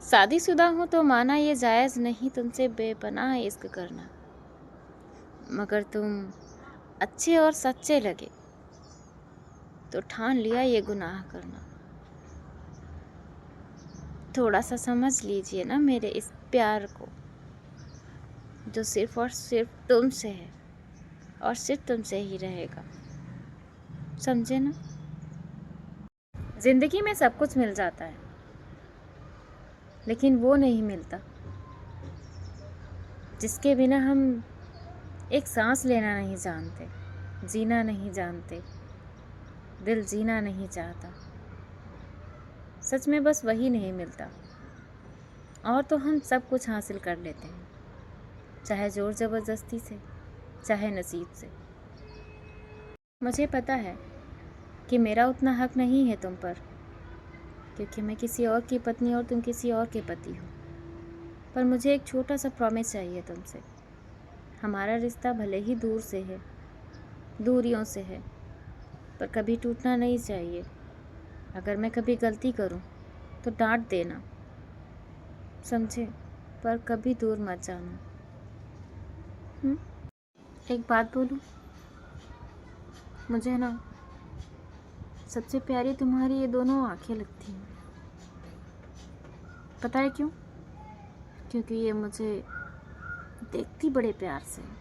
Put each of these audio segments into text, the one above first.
शादीशुदा हूँ तो माना ये जायज़ नहीं तुमसे बेपनाह इश्क करना, मगर तुम अच्छे और सच्चे लगे तो ठान लिया ये गुनाह करना। थोड़ा सा समझ लीजिए ना मेरे इस प्यार को, जो सिर्फ और सिर्फ तुमसे है और सिर्फ तुमसे ही रहेगा, समझे ना। ज़िंदगी में सब कुछ मिल जाता है, लेकिन वो नहीं मिलता जिसके बिना हम एक सांस लेना नहीं जानते, जीना नहीं जानते, दिल जीना नहीं चाहता। सच में बस वही नहीं मिलता। और तो हम सब कुछ हासिल कर लेते हैं, चाहे ज़ोर ज़बरदस्ती से, चाहे नसीब से। मुझे पता है कि मेरा उतना हक नहीं है तुम पर, क्योंकि मैं किसी और की पत्नी और तुम किसी और के पति हो। पर मुझे एक छोटा सा प्रॉमिस चाहिए तुमसे। हमारा रिश्ता भले ही दूर से है, दूरियों से है, पर कभी टूटना नहीं चाहिए। अगर मैं कभी गलती करूं तो डांट देना, समझे, पर कभी दूर मत जाना। एक बात बोलूं, मुझे ना सबसे प्यारी तुम्हारी ये दोनों आंखें लगती हैं। पता है क्यों? क्योंकि ये मुझे देखती बड़े प्यार से है।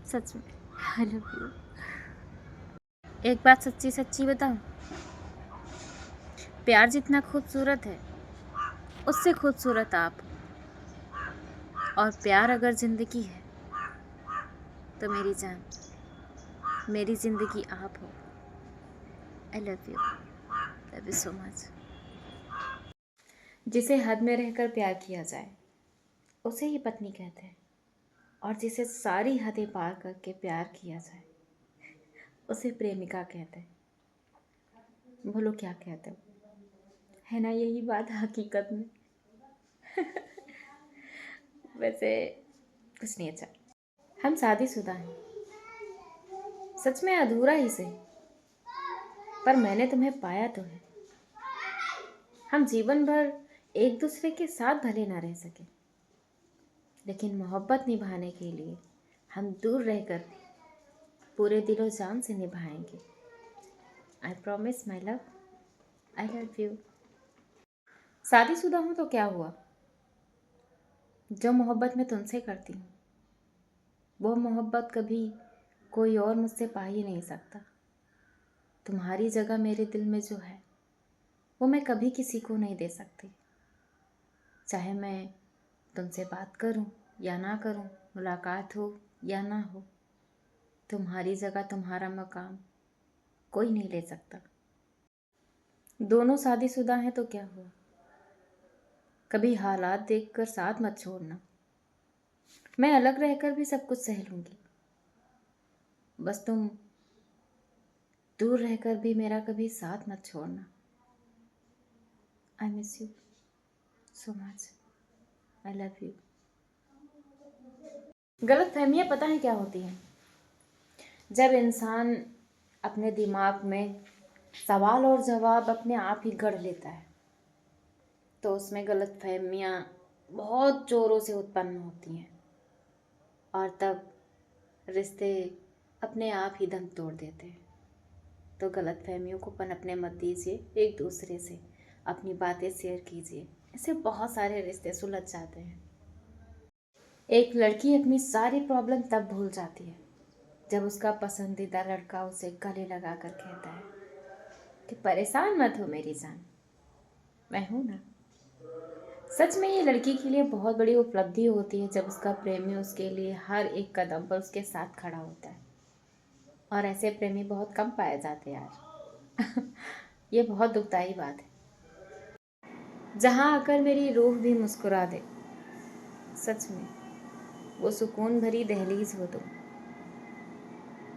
सच में आई लव यू। एक बात सच्ची सच्ची बताऊं, प्यार जितना खूबसूरत है उससे खूबसूरत आप हो। और प्यार अगर ज़िंदगी है तो मेरी जान, मेरी ज़िंदगी आप हो। I love you so much. जिसे हद में रहकर प्यार किया जाए उसे ही पत्नी कहते हैं, और जिसे सारी हदें पार करके प्यार किया जाए उसे प्रेमिका कहते हैं। बोलो क्या कहते हो, है ना यही बात हकीकत में। वैसे कुछ नहीं, अच्छा हम शादीशुदा हैं, सच में अधूरा ही सही, पर मैंने तुम्हें पाया तो है। हम जीवन भर एक दूसरे के साथ भले ना रह सके, लेकिन मोहब्बत निभाने के लिए हम दूर रहकर पूरे दिलो जान से निभाएंगे। I promise my love, I love you. शादीशुदा हूँ तो क्या हुआ, जो मोहब्बत मैं तुमसे करती हूँ वो मोहब्बत कभी कोई और मुझसे पा ही नहीं सकता। तुम्हारी जगह मेरे दिल में जो है वो मैं कभी किसी को नहीं दे सकती। चाहे मैं तुमसे बात करूं या ना करूं, मुलाकात हो या ना हो, तुम्हारी जगह, तुम्हारा मकाम कोई नहीं ले सकता। दोनों शादीशुदा हैं तो क्या हुआ, कभी हालात देखकर साथ मत छोड़ना। मैं अलग रहकर भी सब कुछ सह लूंगी, बस तुम दूर रहकर भी मेरा कभी साथ मत छोड़ना। I miss you so much, I love you. गलत फहमियाँ पता है क्या होती हैं, जब इंसान अपने दिमाग में सवाल और जवाब अपने आप ही गढ़ लेता है तो उसमें गलत फहमियाँ बहुत ज़ोरों से उत्पन्न होती हैं, और तब रिश्ते अपने आप ही दम तोड़ देते हैं। तो गलत फहमियों को पनपने मत दीजिए, एक दूसरे से अपनी बातें शेयर कीजिए, इससे बहुत सारे रिश्ते सुलझ जाते हैं। एक लड़की अपनी सारी प्रॉब्लम तब भूल जाती है जब उसका पसंदीदा लड़का उसे गले लगा कर कहता है कि परेशान मत हो मेरी जान, मैं हूं ना। सच में ये लड़की के लिए बहुत बड़ी उपलब्धि होती है जब उसका प्रेमी उसके लिए हर एक कदम पर उसके साथ खड़ा होता है, और ऐसे प्रेमी बहुत कम पाए जाते हैं यार। ये बहुत दुखदाई बात है। जहाँ आकर मेरी रूह भी मुस्कुरा दे, सच में वो सुकून भरी दहलीज हो तुम।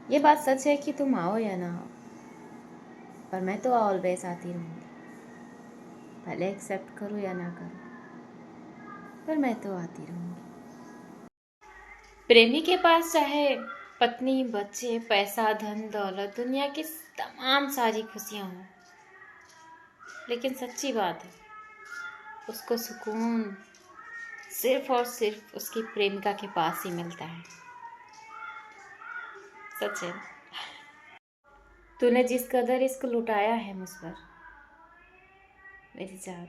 ये बात सच है कि तुम आओ या ना आओ, पर मैं तो ऑलवेज आती रहूँगी। भले एक्सेप्ट करो या ना करो, पर मैं तो आती रहूँगी। प्रेमी के पास चाहे पत्नी, बच्चे, पैसा, धन दौलत, दुनिया की तमाम सारी खुशियाँ हों, लेकिन सच्ची बात है उसको सुकून सिर्फ और सिर्फ उसकी प्रेमिका के पास ही मिलता है। सच है। तूने जिस कदर इसको लुटाया है मुझ पर, मेरी जान,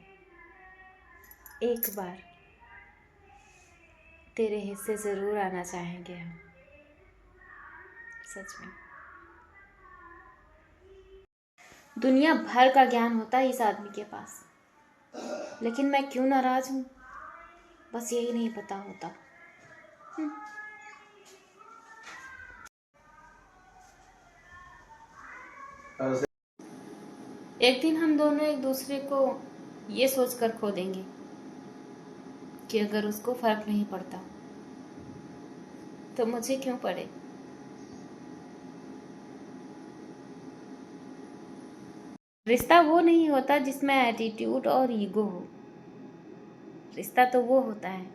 एक बार तेरे हिस्से जरूर आना चाहेंगे हम। सच में दुनिया भर का ज्ञान होता है इस आदमी के पास, लेकिन मैं क्यों नाराज हूँ, बस यही नहीं पता होता। एक दिन हम दोनों एक दूसरे को ये सोचकर खो देंगे कि अगर उसको फर्क नहीं पड़ता तो मुझे क्यों पड़े। रिश्ता वो नहीं होता जिसमें एटीट्यूड और ईगो हो। रिश्ता तो वो होता है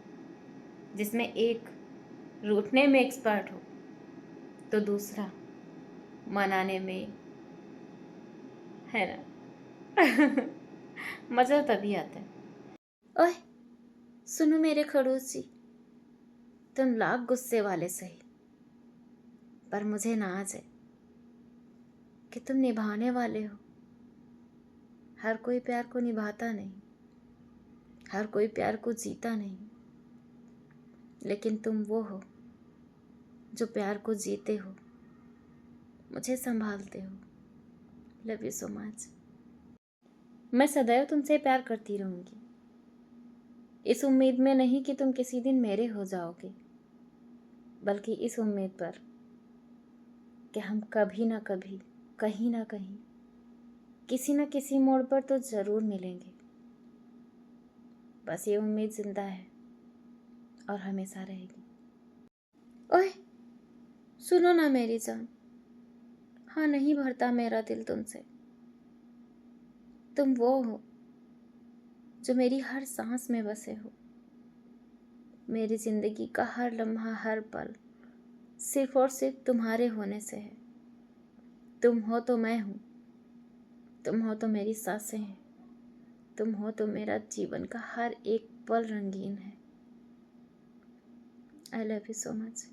जिसमें एक रूठने में एक्सपर्ट हो तो दूसरा मनाने में, है ना। मजा तभी आता है। ओए सुनो मेरे खड़ूस जी, तुम लाख गुस्से वाले सही, पर मुझे नाज है कि तुम निभाने वाले हो। हर कोई प्यार को निभाता नहीं, हर कोई प्यार को जीता नहीं, लेकिन तुम वो हो जो प्यार को जीते हो, मुझे संभालते हो। Love you so much. मैं सदैव तुमसे प्यार करती रहूंगी, इस उम्मीद में नहीं कि तुम किसी दिन मेरे हो जाओगे, बल्कि इस उम्मीद पर कि हम कभी ना कभी, कहीं ना कहीं, किसी न किसी मोड़ पर तो जरूर मिलेंगे। बस ये उम्मीद जिंदा है और हमेशा रहेगी। ओए सुनो ना मेरी जान, हाँ नहीं भरता मेरा दिल तुमसे। तुम वो हो जो मेरी हर सांस में बसे हो। मेरी जिंदगी का हर लम्हा, हर पल सिर्फ और सिर्फ तुम्हारे होने से है। तुम हो तो मैं हूँ, तुम हो तो मेरी सांसें हैं, तुम हो तो मेरा जीवन का हर एक पल रंगीन है। I love you so much.